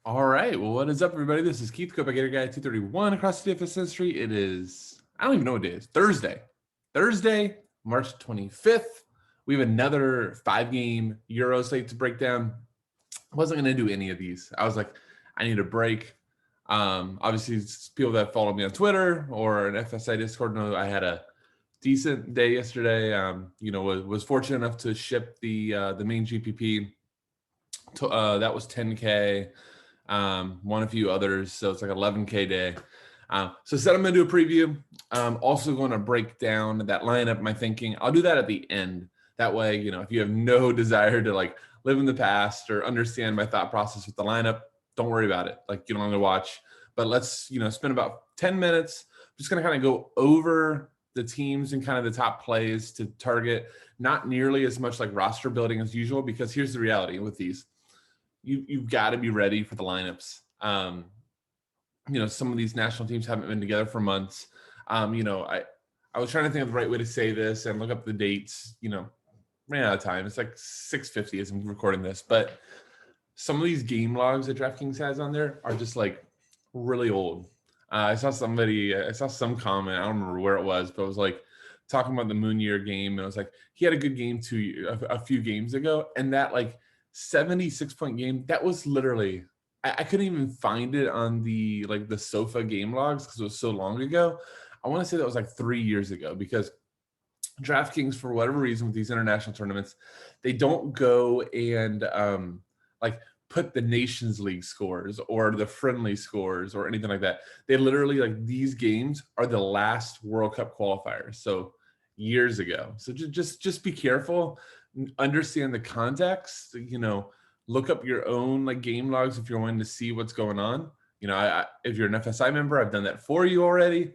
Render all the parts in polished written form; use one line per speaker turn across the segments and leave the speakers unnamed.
All right. Well, what is up, everybody? This is Keith, Gator Guy 231 across the DFS industry. It is, I don't even know what it is, Thursday, March 25th. We have another 5-game Euro slate to break down. I wasn't going to do any of these. I was like, I need a break. Obviously, people that follow me on Twitter or an FSI Discord know I had a decent day yesterday. Was fortunate enough to ship the main GPP. That was 10K. Won a few others, so it's like 11K day. So said I'm going to do a preview. I'm also going to break down that lineup, my thinking. I'll do that at the end. That way, if you have no desire to like live in the past or understand my thought process with the lineup, don't worry about it. Like, you don't have to watch. But let's, spend about 10 minutes. I'm just going to kind of go over the teams and kind of the top plays to target. Not nearly as much like roster building as usual, because here's the reality with these. You've got to be ready for the lineups. Some of these national teams haven't been together for months. I was trying to think of the right way to say this and look up the dates. Ran out of time. It's like 6:50 as I'm recording this, but some of these game logs that Draftkings has on there are just like really old. I saw some comment. I don't remember where it was, but it was like talking about the Moon Year game. And it was like, he had a good game a few games ago. And that like 76-point game, that was literally, I couldn't even find it on the sofa game logs because it was so long ago. I want to say that was like 3 years ago, because Draftkings, for whatever reason, with these international tournaments, they don't go and put the Nations League scores or the friendly scores or anything like that. They literally, like, these games are the last World Cup qualifiers, so years ago. So just be careful, understand the context. Look up your own like game logs if you're wanting to see what's going on. If you're an FSI member, I've done that for you already.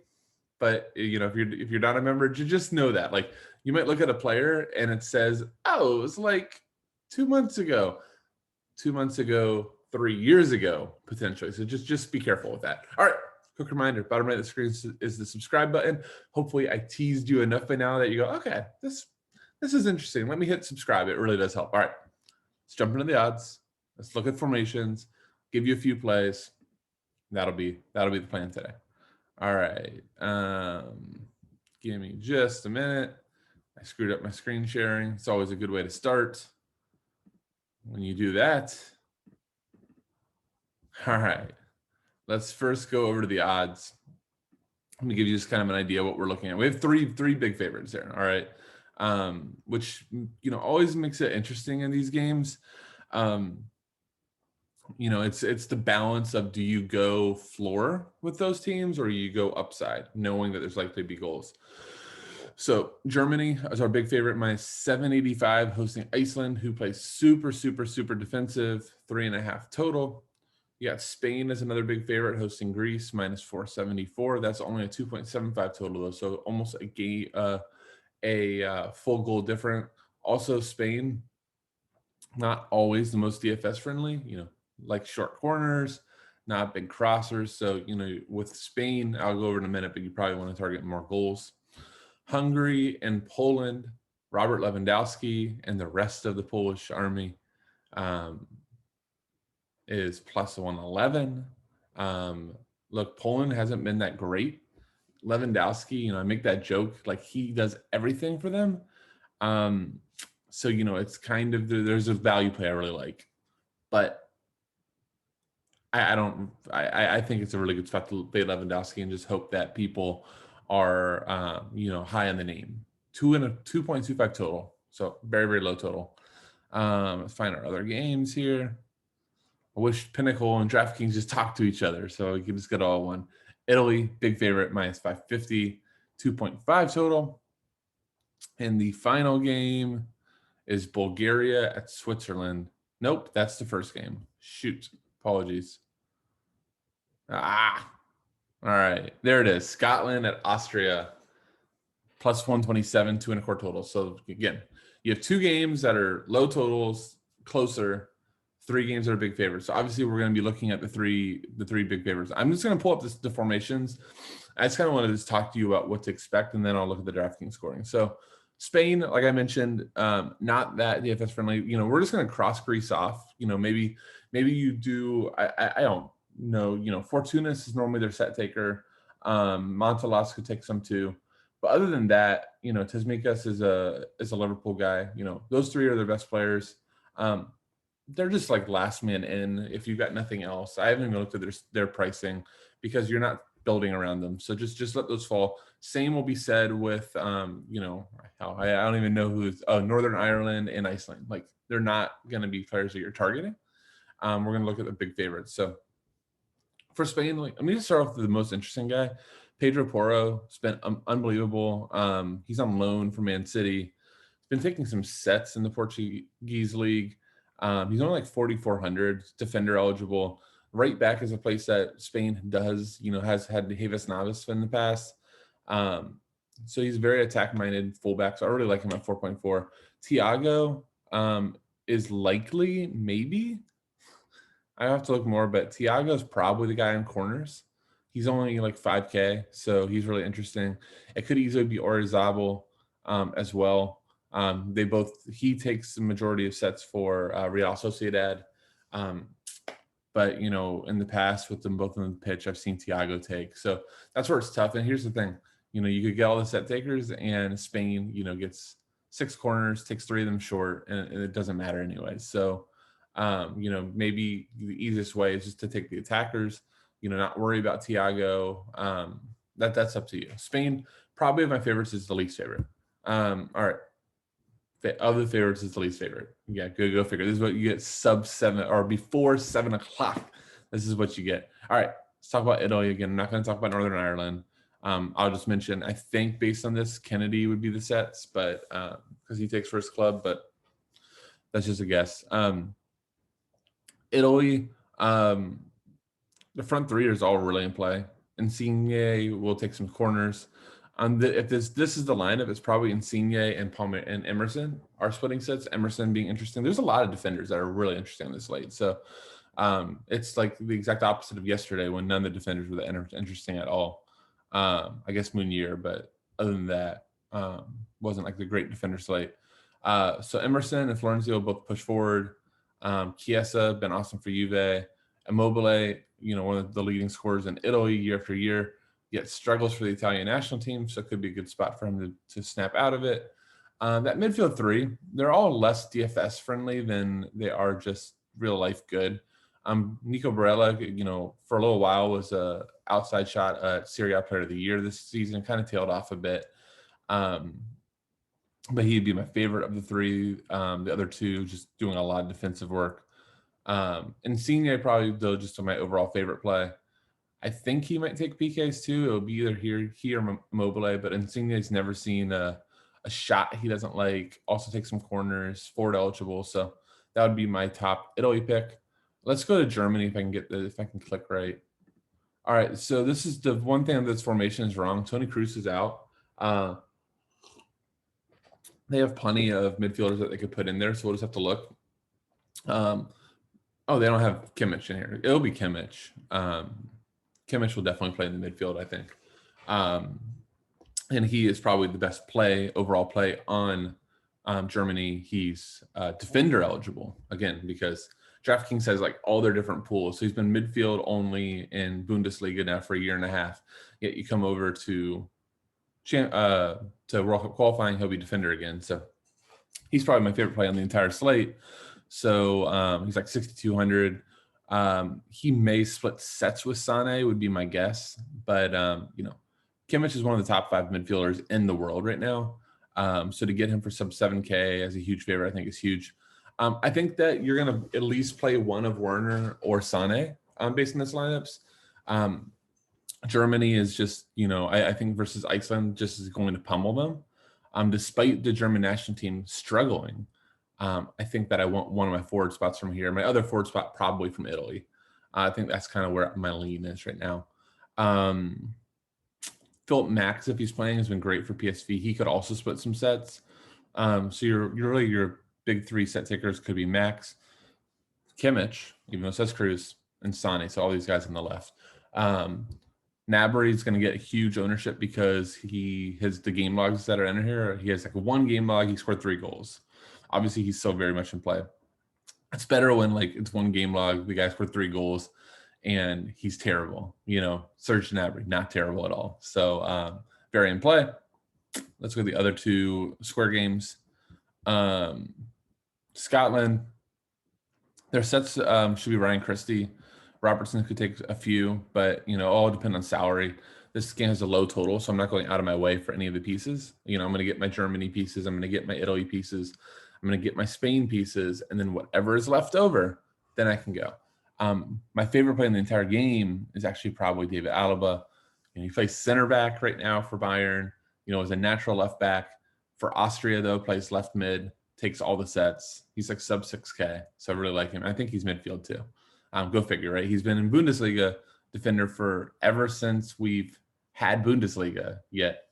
But if you're not a member, just know that, like, you might look at a player and it says, oh, it was like 2 months ago, 3 years ago, potentially. So just be careful with that. All right, quick reminder, bottom right of the screen is the subscribe button. Hopefully I teased you enough by now that you go, okay, this is interesting. Let me hit subscribe. It really does help. All right, let's jump into the odds. Let's look at formations, give you a few plays. That'll be the plan today. All right. Give me just a minute. I screwed up my screen sharing. It's always a good way to start when you do that. All right. Let's first go over to the odds. Let me give you just kind of an idea of what we're looking at. We have three big favorites there. All right. Which, always makes it interesting in these games. It's the balance of, do you go floor with those teams or you go upside, knowing that there's likely to be goals. So Germany is our big favorite, minus 785, hosting Iceland, who plays super, super, super defensive, 3.5 total. You got Spain as another big favorite, hosting Greece, minus 474. That's only a 2.75 total, though, so almost a full goal different. Also, Spain, not always the most DFS friendly, like short corners, not big crossers. So, with Spain, I'll go over in a minute, but you probably want to target more goals. Hungary and Poland, Robert Lewandowski and the rest of the Polish army is plus 111. Look, Poland hasn't been that great. Lewandowski, I make that joke, like, he does everything for them. So, it's kind of, there's a value play I really like. But I think it's a really good spot to play Lewandowski and just hope that people are, high on the name. 2.25 total. So very, very low total. Let's find our other games here. I wish Pinnacle and Draftkings just talk to each other so we can just get all one. Italy, big favorite, minus 550, 2.5 total. And the final game is Bulgaria at Switzerland. Nope, that's the first game. Shoot, apologies. All right, there it is. Scotland at Austria, plus 127, 2.25 total. So again, you have 2 games that are low totals, closer, 3 games that are big favorites. So obviously we're going to be looking at the three big favorites. I'm just going to pull up the formations. I just kind of wanted to talk to you about what to expect, and then I'll look at the DraftKings scoring. So Spain, like I mentioned, not that DFS friendly. We're just going to cross Greece off. Maybe you do. I don't know. Fortunas is normally their set taker. Montalas could take some too. But other than that, Tsimikas is a Liverpool guy. Those three are their best players. They're just like last man in if you've got nothing else. I haven't even looked at their pricing because you're not building around them. So just let those fall. Same will be said with I don't even know who's Northern Ireland and Iceland. Like they're not going to be players that you're targeting. We're going to look at the big favorites. So for Spain, I'm going to start off with the most interesting guy. Pedro Porro has been unbelievable. He's on loan from Man City. He's been taking some sets in the Portuguese league. He's only like 4,400, defender eligible. Right back is a place that Spain does, has had Neves Navas in the past. So he's very attack-minded fullback. So I really like him at 4.4. Thiago is likely, maybe. I have to look more, but Thiago is probably the guy in corners. He's only like 5K, so he's really interesting. It could easily be Orizabal as well. He takes the majority of sets for Real Sociedad. But, in the past with them both on the pitch, I've seen Thiago take. So that's where it's tough. And here's the thing, you could get all the set takers and Spain, gets 6 corners, takes 3 of them short, and it doesn't matter anyway. So, maybe the easiest way is just to take the attackers, not worry about Thiago. That's up to you. Spain, probably of my favorites, is the least favorite. All right. Of the favorites is the least favorite. Yeah, go figure. This is what you get sub 7 or before 7 o'clock. This is what you get. All right, let's talk about Italy again. I'm not going to talk about Northern Ireland. I'll just mention, I think based on this, Kennedy would be the sets, but because he takes first club, but that's just a guess. Italy, the front three is all really in play. Insigne will take some corners. If this is the lineup, it's probably Insigne and Palmer and Emerson are splitting sets. Emerson being interesting. There's a lot of defenders that are really interesting on this slate. So it's like the exact opposite of yesterday when none of the defenders were that interesting at all. I guess Munir, but other than that, wasn't like the great defender slate. So Emerson and Florenzi both push forward. Chiesa been awesome for Juve. Immobile, one of the leading scorers in Italy year after year. Yet struggles for the Italian national team, so it could be a good spot for him to snap out of it. That midfield three, they're all less DFS friendly than they are just real life good. Nico Barrella, for a little while was a outside shot at Serie A Player of the Year this season, kind of tailed off a bit. But he'd be my favorite of the three. The other two just doing a lot of defensive work. Insigne probably though just my overall favorite play. I think he might take PKs too. It'll be either he or Mobile, but Insigne's never seen a shot he doesn't like. Also take some corners, forward eligible. So that would be my top Italy pick. Let's go to Germany if I can click right. All right, so this is the one thing this formation is wrong. Toni Kroos is out. They have plenty of midfielders that they could put in there, so we'll just have to look. They don't have Kimmich in here. It'll be Kimmich. Kimmich will definitely play in the midfield, I think. And he is probably the best overall play on Germany. He's defender eligible, again, because Draftkings has like all their different pools. So he's been midfield only in Bundesliga now for a year and a half. Yet you come over to World Cup qualifying, he'll be defender again. So he's probably my favorite play on the entire slate. So he's like 6,200. He may split sets with Sané would be my guess, but Kimmich is one of the top 5 midfielders in the world right now. So to get him for sub 7K as a huge favorite, I think is huge. I think that you're going to at least play one of Werner or Sané based on this lineups. Germany is just, I think versus Iceland just is going to pummel them. Despite the German national team struggling. I think that I want one of my forward spots from here. My other forward spot probably from Italy. I think that's kind of where my lean is right now. Philip Max, if he's playing, has been great for PSV. He could also split some sets. So your big 3 set takers could be Max, Kimmich, even though it says Kroos, and Sané. So all these guys on the left. Gnabry is going to get huge ownership because the game logs that are in here. He has like one game log. He scored 3 goals. Obviously, he's still very much in play. It's better when like it's one game log. The guy scored 3 goals, and he's terrible. Serge Gnabry, not terrible at all. So very in play. Let's go to the other 2 square games. Scotland. Their sets should be Ryan Christie. Robertson could take a few, but all depend on salary. This game has a low total, so I'm not going out of my way for any of the pieces. I'm going to get my Germany pieces. I'm going to get my Italy pieces. I'm going to get my Spain pieces, and then whatever is left over, then I can go. My favorite play in the entire game is actually probably David Alaba. He plays center back right now for Bayern. As a natural left back. For Austria, though, plays left mid, takes all the sets. He's like sub 6K, so I really like him. I think he's midfield too. Go figure, right? He's been in Bundesliga defender for ever since we've had Bundesliga, yet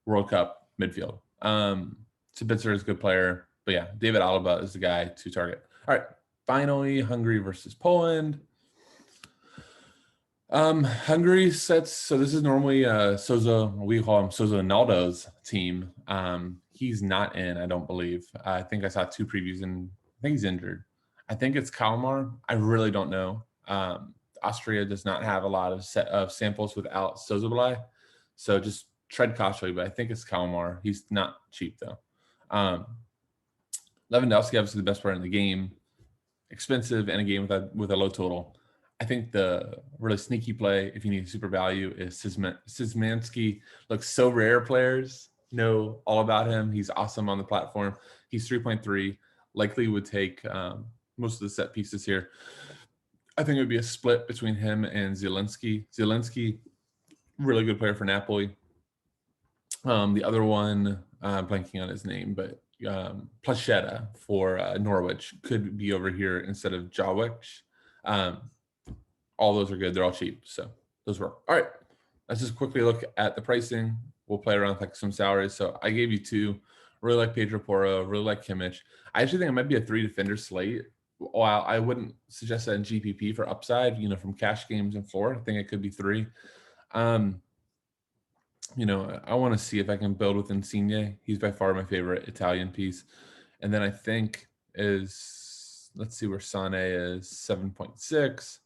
World Cup midfield. Sabitzer is a good player, but yeah, David Alaba is the guy to target. All right, finally, Hungary versus Poland. Hungary sets, so this is normally Sousa, we call him Sousa Naldo's team. He's not in, I don't believe. I think I saw 2 previews and I think he's injured. I think it's Kalmar. I really don't know. Austria does not have a lot of samples without Sozoblai, so just tread cautiously, but I think it's Kalmar. He's not cheap, though. Lewandowski, obviously the best player in the game. Expensive in a game with a low total. I think the really sneaky play, if you need super value, is Szymanski. Looks so rare. Players know all about him. He's awesome on the platform. He's 3.3. Likely would take most of the set pieces here. I think it would be a split between him and Zielinski. Zielinski, really good player for Napoli. The other one, I'm blanking on his name, but Placheta for Norwich could be over here instead of Jawicz. All those are good. They're all cheap, so those work. All right, let's just quickly look at the pricing. We'll play around with like some salaries. So I gave you 2. Really like Pedro Porro. Really like Kimmich. I actually think it might be a 3 defender slate. While I wouldn't suggest that in GPP for upside, from cash games and floor, I think it could be 3. I want to see if I can build with Insigne. He's by far my favorite Italian piece. And then I think let's see where Sane is, 7.6.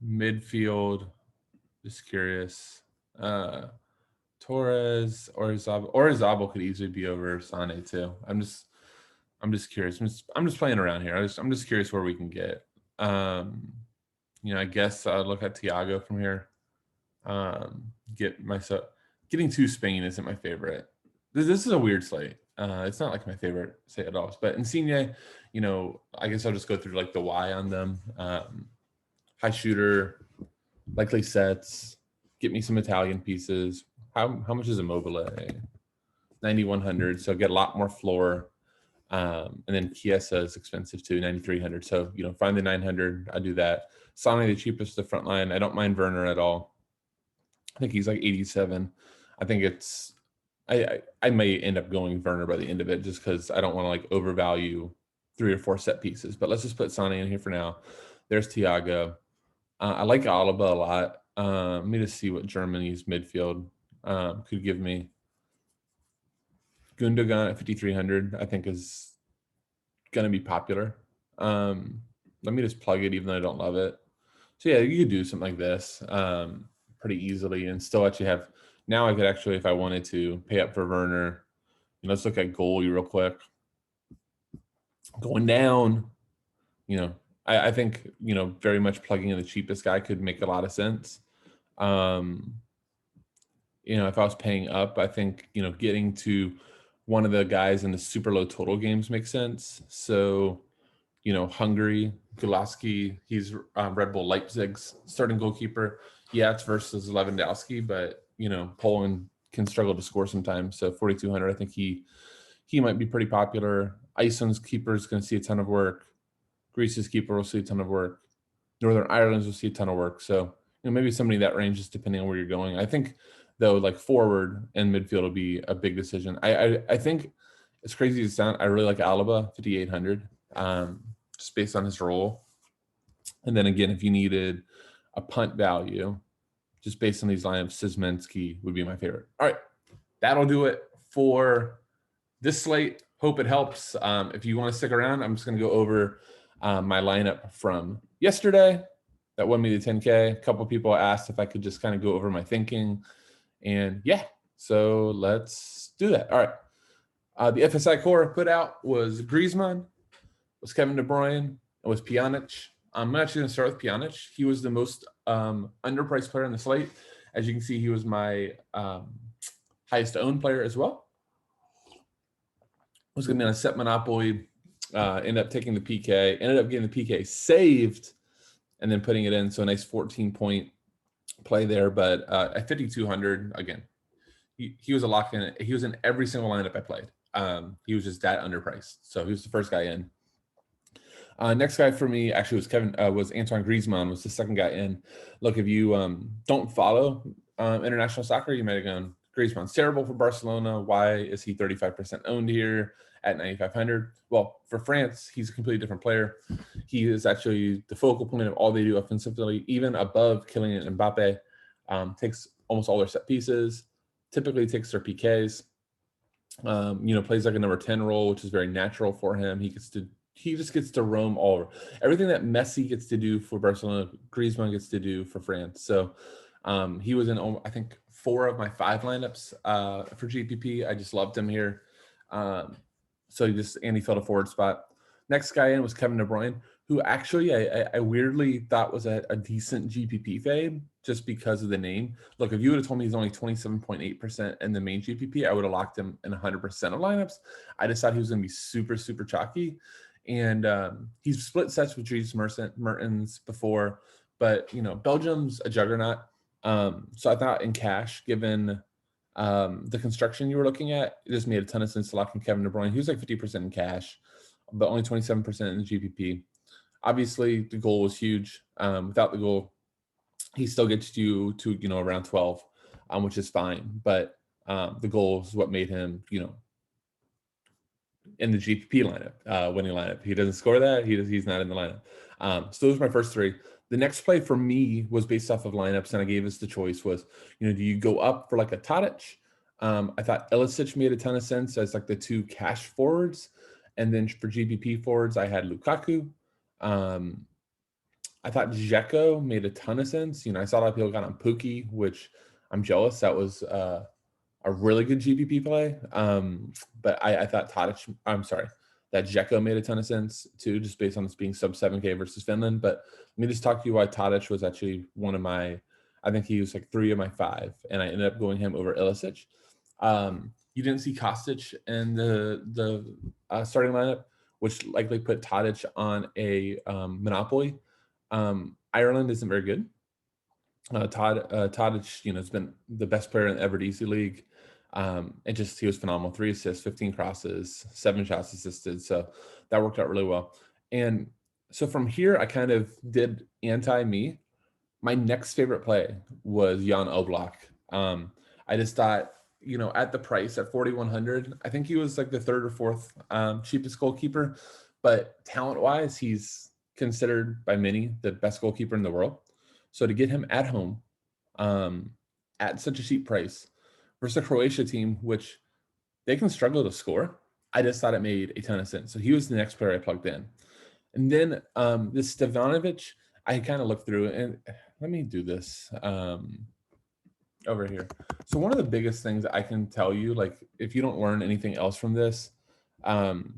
Midfield, just curious. Torres or Zabal could easily be over Sane too. I'm just curious. I'm just playing around here. I'm just curious where we can get. I guess I'll look at Thiago from here. Getting to Spain isn't my favorite. This is a weird slate. It's not like my favorite slate at all. But Insigne, I guess I'll just go through like the why on them. High shooter, likely sets. Get me some Italian pieces. How much is Immobile? 9,100. So get a lot more floor. And then Chiesa is expensive too, 9,300. So find the 900. I do that. Sane the cheapest to the front line. I don't mind Werner at all. I think he's like 87. I think it's I may end up going Werner by the end of it just because I don't want to like overvalue 3 or 4 set pieces. But let's just put Sane in here for now. There's Thiago. I like Alaba a lot. Let me just see what Germany's midfield could give me. Gundogan at 5,300, I think is going to be popular. Let me just plug it even though I don't love it. So yeah, you could do something like this pretty easily and still actually have. Now I could actually, if I wanted to, pay up for Werner. Let's look at goalie real quick. Going down, I think, very much plugging in the cheapest guy could make a lot of sense. If I was paying up, I think, getting to one of the guys in the super low total games makes sense. So, Hungary, Gulaski, he's Red Bull Leipzig's starting goalkeeper. Yeah, it's versus Lewandowski, but, Poland can struggle to score sometimes. So 4,200, I think he might be pretty popular. Iceland's keeper is going to see a ton of work. Greece's keeper will see a ton of work. Northern Ireland's will see a ton of work. So, maybe somebody in that range is depending on where you're going. I think, though, like forward and midfield will be a big decision. I think it's crazy to sound. I really like Alaba, 5,800, just based on his role. And then again, if you needed a punt value, just based on these lineups, Szymanski would be my favorite. All right, that'll do it for this slate. Hope it helps. If you want to stick around, I'm just going to go over my lineup from yesterday that won me the 10K. A couple people asked if I could just kind of go over my thinking. And yeah, so let's do that. All right. The FSI core put out was Griezmann, was Kevin De Bruyne, and was Pjanic. I'm actually going to start with Pjanic. He was the most underpriced player in the slate. As you can see, he was my highest owned player as well. Was going to be on a set monopoly, ended up taking the PK, ended up getting the PK saved, and then putting it in. So a nice 14-point play there. But at 5,200, again, he was a lock in. He was in every single lineup I played. He was just that underpriced. So he was the first guy in. Next guy for me actually was Antoine Griezmann, was the second guy in. Look, if you don't follow international soccer, you might have gone, Griezmann's terrible for Barcelona. Why is he 35% owned here at 9,500? Well, for France, he's a completely different player. He is actually the focal point of all they do offensively, even above Kylian Mbappe. Takes almost all their set pieces, typically takes their PKs. Plays like a number 10 role, which is very natural for him. He just gets to roam all over. Everything that Messi gets to do for Barcelona, Griezmann gets to do for France. So he was in, I think, 4 of my 5 lineups for GPP. I just loved him here. So he filled a forward spot. Next guy in was Kevin De Bruyne, who actually I weirdly thought was a decent GPP fade just because of the name. Look, if you would have told me he's only 27.8% in the main GPP, I would have locked him in 100% of lineups. I just thought he was going to be super, super chalky. And he's split sets with Dries Mertens before, but Belgium's a juggernaut. So I thought in cash, given the construction you were looking at, it just made a ton of sense to lock in Kevin De Bruyne. He was like 50% in cash, but only 27% in the GPP. Obviously, the goal was huge. Without the goal, he still gets you to around 12, which is fine. But the goal is what made him in the GPP lineup, winning lineup. He doesn't score that. He's not in the lineup. So those are my first 3. The next play for me was based off of lineups, and I gave us the choice was, do you go up for like a Tadic? I thought Ilicic made a ton of sense as like the 2 cash forwards. And then for GPP forwards, I had Lukaku. I thought Dzeko made a ton of sense. I saw a lot of people got on Pookie, which I'm jealous. That was a really good GPP play. But I thought that Dzeko made a ton of sense too, just based on this being sub 7K versus Finland. But let me just talk to you why Tadic was actually one of my, I think he was like 3 of my 5, and I ended up going him over Ilicic. You didn't see Kostic in the starting lineup, which likely put Tadic on a monopoly. Ireland isn't very good. Tadic, has been the best player in the Eredivisie League. He was phenomenal. 3 assists, 15 crosses, 7 shots assisted. So that worked out really well. And so from here, I kind of did anti-me. My next favorite play was Jan Oblok. I just thought, at the price at 4,100, I think he was like the 3rd or 4th cheapest goalkeeper. But talent-wise, he's considered by many the best goalkeeper in the world. So to get him at home at such a cheap price versus a Croatia team, which they can struggle to score, I just thought it made a ton of sense. So he was the next player I plugged in. And then this Stevanovic, I kind of looked through it, and let me do this over here. So one of the biggest things I can tell you, like if you don't learn anything else from this, hopefully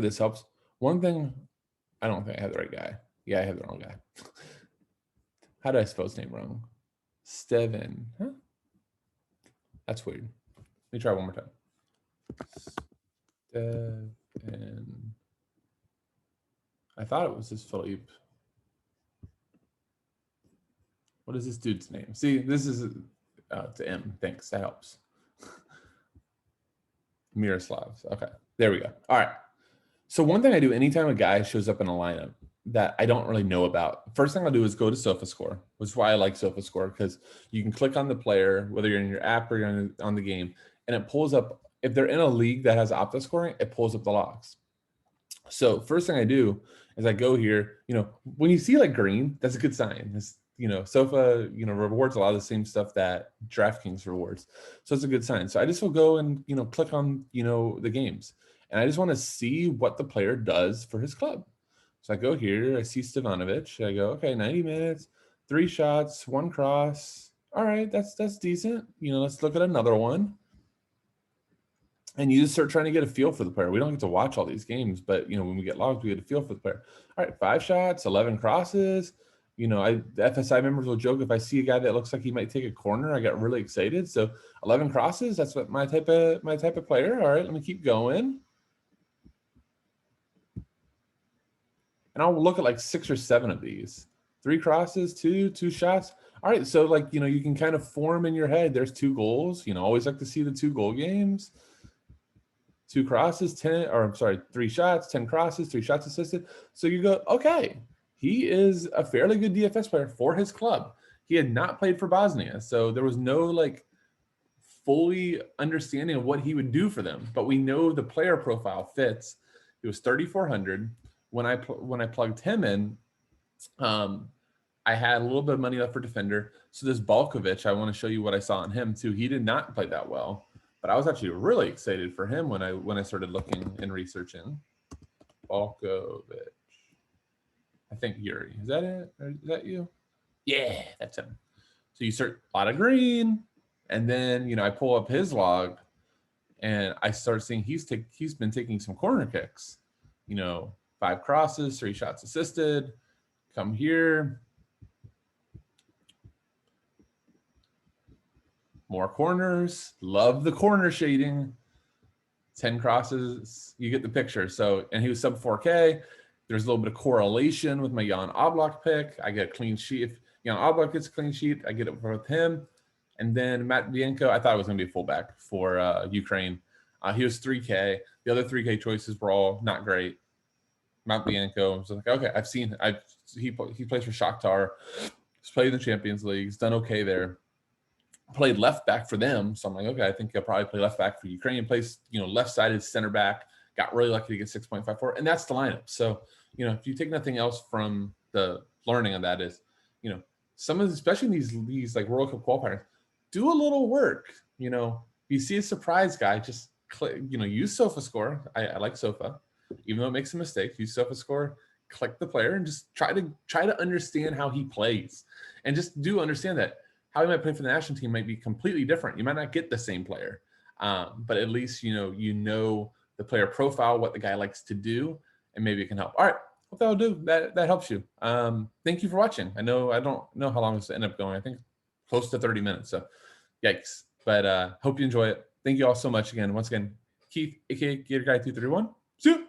this helps. One thing, I don't think I have the right guy. Yeah, I have the wrong guy. How did I spell his name wrong? Steven. Huh? That's weird. Let me try one more time. Steven. I thought it was this Philippe. What is this dude's name? See, this is it's an M. Thanks. That helps. Miroslav. Okay. There we go. All right. So one thing I do anytime a guy shows up in a lineup that I don't really know about, first thing I'll do is go to SofaScore, which is why I like SofaScore, because you can click on the player, whether you're in your app or you're on the game, and it pulls up, if they're in a league that has Opta scoring, it pulls up the logs. So first thing I do is I go here, when you see like green, that's a good sign. It's, Sofa, rewards a lot of the same stuff that Draftkings rewards. So it's a good sign. So I just will go and, click on, the games. And I just want to see what the player does for his club. So I go here, I see Stevanovic. I go, okay, 90 minutes, 3 shots, 1 cross. All right, that's decent. Let's look at another one. And you just start trying to get a feel for the player. We don't get to watch all these games, but when we get logged, we get a feel for the player. All right, 5 shots, 11 crosses. The FSI members will joke if I see a guy that looks like he might take a corner, I get really excited. So 11 crosses, that's what my type of player. All right, let me keep going. And I'll look at like 6 or 7 of these. 3 crosses, 2 shots. All right, so like you can kind of form in your head. There's 2 goals. Always like to see the 2 goal games. 2 crosses, 3 shots, 10 crosses, 3 shots assisted. So you go, okay, he is a fairly good DFS player for his club. He had not played for Bosnia, so there was no like fully understanding of what he would do for them. But we know the player profile fits. He was 3,400 when I plugged him in. I had a little bit of money left for defender. So this Balkovic, I want to show you what I saw on him too. He did not play that well. But I was actually really excited for him when I started looking and researching. Balkovic. I think Yuri. Is that it? Is that you? Yeah, that's him. So you search a lot of green, and then I pull up his log, and I start seeing he's been taking some corner kicks. 5 crosses, 3 shots assisted. Come here. More corners. Love the corner shading. 10 crosses. You get the picture. So, and he was sub 4K. There's a little bit of correlation with my Jan Oblok pick. I get a clean sheet. If Jan Oblok gets a clean sheet, I get it with him. And then Matvienko, I thought it was going to be a fullback for Ukraine. He was 3K. The other 3K choices were all not great. Matvienko, I was like, okay, he plays for Shakhtar. He's played in the Champions League. He's done okay there. Played left back for them, so I'm like, okay, I think he'll probably play left back for Ukraine. Plays, left-sided center back. Got really lucky to get 6.54, and that's the lineup. So, if you take nothing else from the learning of that is, some of, especially these like World Cup qualifiers, do a little work. You see a surprise guy, just click, use SofaScore. I like Sofa, even though it makes a mistake. Use SofaScore, click the player, and just try to understand how he plays, and just do understand that how he might play for the national team might be completely different. You might not get the same player, but at least know the player profile, what the guy likes to do, and maybe it can help. All right, what that'll do, that helps you. Thank you for watching. I don't know how long this will end up going. I think close to 30 minutes. So, yikes! But hope you enjoy it. Thank you all so much again. Once again, Keith, aka Gator Guy 231. See you.